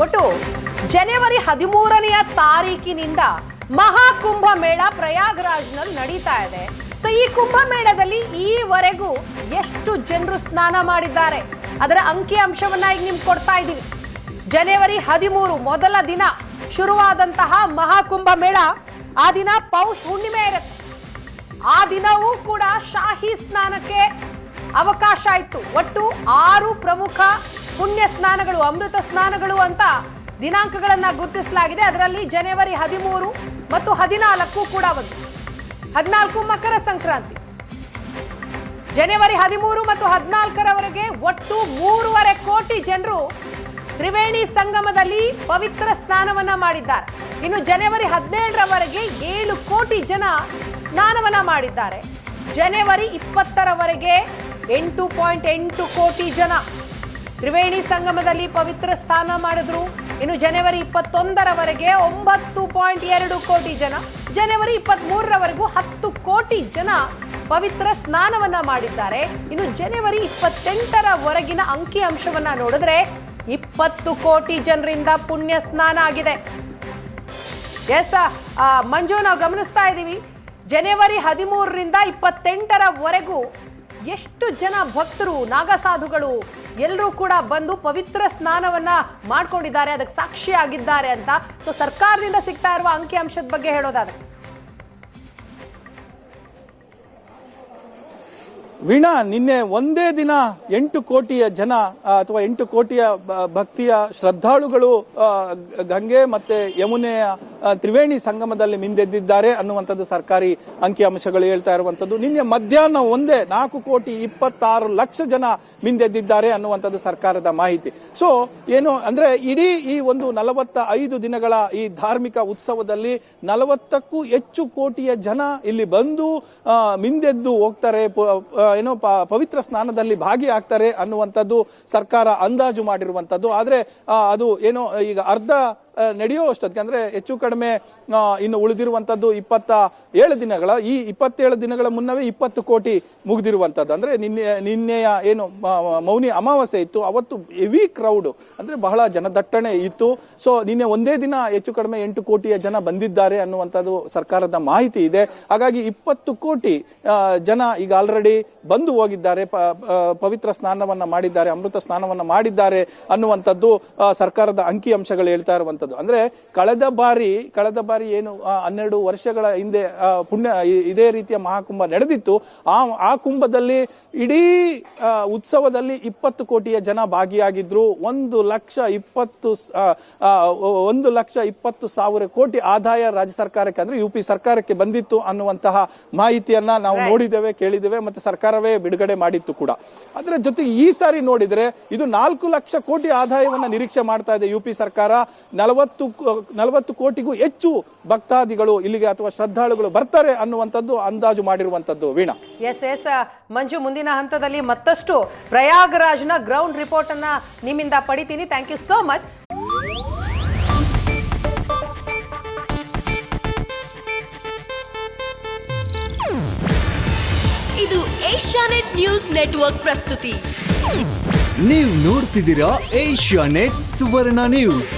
ಒಟ್ಟು ಜನವರಿ 13ನೇ ತಾರೀಕಿನಿಂದ ಮಹಾಕುಂಭ ಮೇಳ ಪ್ರಯಾಗ್ರಾಜ್ನಲ್ಲಿ ನಡೀತಾ ಇದೆ. ಸೊ ಈ ಕುಂಭಮೇಳದಲ್ಲಿ ಈವರೆಗೂ ಎಷ್ಟು ಜನರು ಸ್ನಾನ ಮಾಡಿದ್ದಾರೆ ಅದರ ಅಂಕಿ ಅಂಶವನ್ನ ಈಗ ನಿಮ್ಗೆ ಕೊಡ್ತಾ ಇದ್ದೀವಿ. ಜನವರಿ 13 ಮೊದಲ ದಿನ ಶುರುವಾದಂತಹ ಮಹಾಕುಂಭ ಮೇಳ, ಆ ದಿನ ಪೌಷ ಹುಣ್ಣಿಮೆ ಇರುತ್ತೆ. ಆ ದಿನವೂ ಕೂಡ ಶಾಹಿ ಸ್ನಾನಕ್ಕೆ ಅವಕಾಶ ಇತ್ತು. ಒಟ್ಟು 6 ಪ್ರಮುಖ ಪುಣ್ಯ ಸ್ನಾನಗಳು, ಅಮೃತ ಸ್ನಾನಗಳು ಅಂತ ದಿನಾಂಕಗಳನ್ನ ಗುರುತಿಸಲಾಗಿದೆ. ಅದರಲ್ಲಿ ಜನವರಿ 13 ಮತ್ತು 14 ಕೂಡ ಒಂದು. 14 ಮಕರ ಸಂಕ್ರಾಂತಿ. ಜನವರಿ 13 ಮತ್ತು 14ರವರೆಗೆ ಒಟ್ಟು 3.5 ಕೋಟಿ ಜನರು ತ್ರಿವೇಣಿ ಸಂಗಮದಲ್ಲಿ ಪವಿತ್ರ ಸ್ನಾನವನ್ನ ಮಾಡಿದ್ದಾರೆ. ಇನ್ನು ಜನವರಿ 17ರವರೆಗೆ 7 ಕೋಟಿ ಜನ ಸ್ನಾನವನ್ನ ಮಾಡಿದ್ದಾರೆ. ಜನವರಿ 20ರವರೆಗೆ 8.8 ಕೋಟಿ ಜನ ತ್ರಿವೇಣಿ ಸಂಗಮದಲ್ಲಿ ಪವಿತ್ರ ಸ್ನಾನ ಮಾಡಿದ್ರು. ಇನ್ನು ಜನವರಿ 21ರವರೆಗೆ 9.2 ಕೋಟಿ ಜನ, ಜನವರಿ 23ರವರೆಗೂ 10 ಕೋಟಿ ಜನ ಪವಿತ್ರ ಸ್ನಾನವನ್ನ ಮಾಡಿದ್ದಾರೆ. ಇನ್ನು ಜನವರಿ 28ರವರೆಗಿನ ಅಂಕಿ ಅಂಶವನ್ನ ನೋಡಿದ್ರೆ 20 ಕೋಟಿ ಜನರಿಂದ ಪುಣ್ಯ ಸ್ನಾನ ಆಗಿದೆ. ಎಸ್ ಮಂಜು, ನಾವು ಗಮನಿಸ್ತಾ ಇದ್ದೀವಿ ಜನವರಿ 13ರಿಂದ 28ರವರೆಗೂ ಎಷ್ಟು ಜನ ಭಕ್ತರು, ನಾಗಸಾಧುಗಳು ಎಲ್ಲರೂ ಕೂಡ ಬಂದು ಪವಿತ್ರ ಸ್ನಾನವನ್ನ ಮಾಡ್ಕೊಂಡಿದ್ದಾರೆ, ಅದಕ್ಕೆ ಸಾಕ್ಷಿಯಾಗಿದ್ದಾರೆ ಅಂತ. ಸೊ ಸರ್ಕಾರದಿಂದ ಸಿಗ್ತಾ ಇರುವ ಅಂಕಿ ಅಂಶದ ಬಗ್ಗೆ ಹೇಳೋದಾದ್ರೆ ವೀಣಾ, ನಿನ್ನೆ ಒಂದೇ ದಿನ 8 ಕೋಟಿಯ ಜನ ಅಥವಾ 8 ಕೋಟಿಯ ಭಕ್ತಿಯ ಶ್ರದ್ಧಾಳುಗಳು ಗಂಗೆ ಮತ್ತೆ ಯಮುನೆಯ ತ್ರಿವೇಣಿ ಸಂಗಮದಲ್ಲಿ ಮಿಂದೆದ್ದಿದ್ದಾರೆ ಅನ್ನುವಂಥದ್ದು ಸರ್ಕಾರಿ ಅಂಕಿ ಅಂಶಗಳು ಹೇಳ್ತಾ ಇರುವಂತದ್ದು. ನಿನ್ನೆ ಮಧ್ಯಾಹ್ನ ಒಂದೇ 4.26 ಲಕ್ಷ ಜನ ಮಿಂದೆದ್ದಿದ್ದಾರೆ ಅನ್ನುವಂಥದ್ದು ಸರ್ಕಾರದ ಮಾಹಿತಿ. ಸೊ ಏನು ಅಂದ್ರೆ ಇಡೀ ಈ ಒಂದು 45 ದಿನಗಳ ಈ ಧಾರ್ಮಿಕ ಉತ್ಸವದಲ್ಲಿ 40ಕ್ಕೂ ಹೆಚ್ಚು ಕೋಟಿಯ ಜನ ಇಲ್ಲಿ ಬಂದು ಮಿಂದೆದ್ದು ಹೋಗ್ತಾರೆ, ಏನೋ ಪವಿತ್ರ ಸ್ನಾನದಲ್ಲಿ ಭಾಗಿಯಾಗ್ತಾರೆ ಅನ್ನುವಂಥದ್ದು ಸರ್ಕಾರ ಅಂದಾಜು ಮಾಡಿರುವಂತದ್ದು. ಆದ್ರೆ ಅದು ಏನೋ ಈಗ ಅರ್ಧ ನಡೆಯೋ ಅಷ್ಟೊತ್ತಿಗೆ ಅಂದ್ರೆ ಹೆಚ್ಚು ಕಡಿಮೆ ಇನ್ನು ಉಳಿದಿರುವಂತದ್ದು 27 ದಿನಗಳ, ಈ 27 ದಿನಗಳ ಮುನ್ನವೇ 20 ಕೋಟಿ ಮುಗಿದಿರುವಂತದ್ದು. ಅಂದ್ರೆ ನಿನ್ನೆಯ ಏನು ಮೌನಿ ಅಮಾವಾಸ್ಯೆ ಇತ್ತು, ಅವತ್ತು ಹೆವಿ ಕ್ರೌಡ್ ಅಂದ್ರೆ ಬಹಳ ಜನದಟ್ಟಣೆ ಇತ್ತು. ಸೊ ನಿನ್ನೆ ಒಂದೇ ದಿನ ಹೆಚ್ಚು ಕಡಿಮೆ 8 ಕೋಟಿಯ ಜನ ಬಂದಿದ್ದಾರೆ ಅನ್ನುವಂಥದ್ದು ಸರ್ಕಾರದ ಮಾಹಿತಿ ಇದೆ. ಹಾಗಾಗಿ 20 ಕೋಟಿ ಜನ ಈಗ ಆಲ್ರೆಡಿ ಬಂದು ಹೋಗಿದ್ದಾರೆ, ಪವಿತ್ರ ಸ್ನಾನವನ್ನ ಮಾಡಿದ್ದಾರೆ, ಅಮೃತ ಸ್ನಾನವನ್ನ ಮಾಡಿದ್ದಾರೆ ಅನ್ನುವಂಥದ್ದು ಸರ್ಕಾರದ ಅಂಕಿ ಅಂಶಗಳು ಹೇಳ್ತಾ ಇರುವಂತದ್ದು. ಅಂದ್ರೆ ಕಳೆದ ಬಾರಿ ಏನು 12 ವರ್ಷಗಳ ಹಿಂದೆ ಇದೇ ರೀತಿಯ ಮಹಾಕುಂಭ ನಡೆದಿತ್ತು. ಆ ಕುಂಭದಲ್ಲಿ ಇಡೀ ಉತ್ಸವದಲ್ಲಿ 20 ಕೋಟಿಯ ಜನ ಭಾಗಿಯಾಗಿದ್ರು. 1,20,000 ಕೋಟಿ ಆದಾಯ ರಾಜ್ಯ ಸರ್ಕಾರಕ್ಕೆ ಅಂದ್ರೆ UP ಸರ್ಕಾರಕ್ಕೆ ಬಂದಿತ್ತು ಅನ್ನುವಂತಹ ಮಾಹಿತಿಯನ್ನ ನಾವು ನೋಡಿದ್ದೇವೆ, ಕೇಳಿದ್ದೇವೆ, ಮತ್ತೆ ಸರ್ಕಾರವೇ ಬಿಡುಗಡೆ ಮಾಡಿತ್ತು ಕೂಡ. ಅದರ ಜೊತೆಗೆ ಈ ಸಾರಿ ನೋಡಿದ್ರೆ ಇದು 4 ಲಕ್ಷ ಕೋಟಿ ಆದಾಯವನ್ನ ನಿರೀಕ್ಷೆ ಮಾಡ್ತಾ ಇದೆ UP ಸರ್ಕಾರ. 40 ಕೋಟಿಗೂ ಹೆಚ್ಚು ಭಕ್ತಾದಿಗಳು ಇಲ್ಲಿಗೆ ಅಥವಾ ಶ್ರದ್ಧಾಳುಗಳು ಬರ್ತಾರೆ ಅನ್ನುವಂಥದ್ದು ಅಂದಾಜು ಮಾಡಿರುವಂತದ್ದು. ವೀಣಾ, ಎಸ್ ಮಂಜು, ಮುಂದಿನ ಹಂತದಲ್ಲಿ ಮತ್ತಷ್ಟು ಪ್ರಯಾಗ್ರಾಜ್ನ ಗ್ರೌಂಡ್ ರಿಪೋರ್ಟ್ ಅನ್ನ ನಿಮ್ಮಿಂದ ಪಡಿತೀನಿ. Thank you so much. ಇದು ಏಷ್ಯಾನೆಟ್ ನ್ಯೂಸ್ ನೆಟ್ವರ್ಕ್ ಪ್ರಸ್ತುತಿ. ನೀವು ನೋಡ್ತಿದ್ದೀರಾ ಏಷ್ಯಾನೆಟ್ ಸುವರ್ಣ ನ್ಯೂಸ್.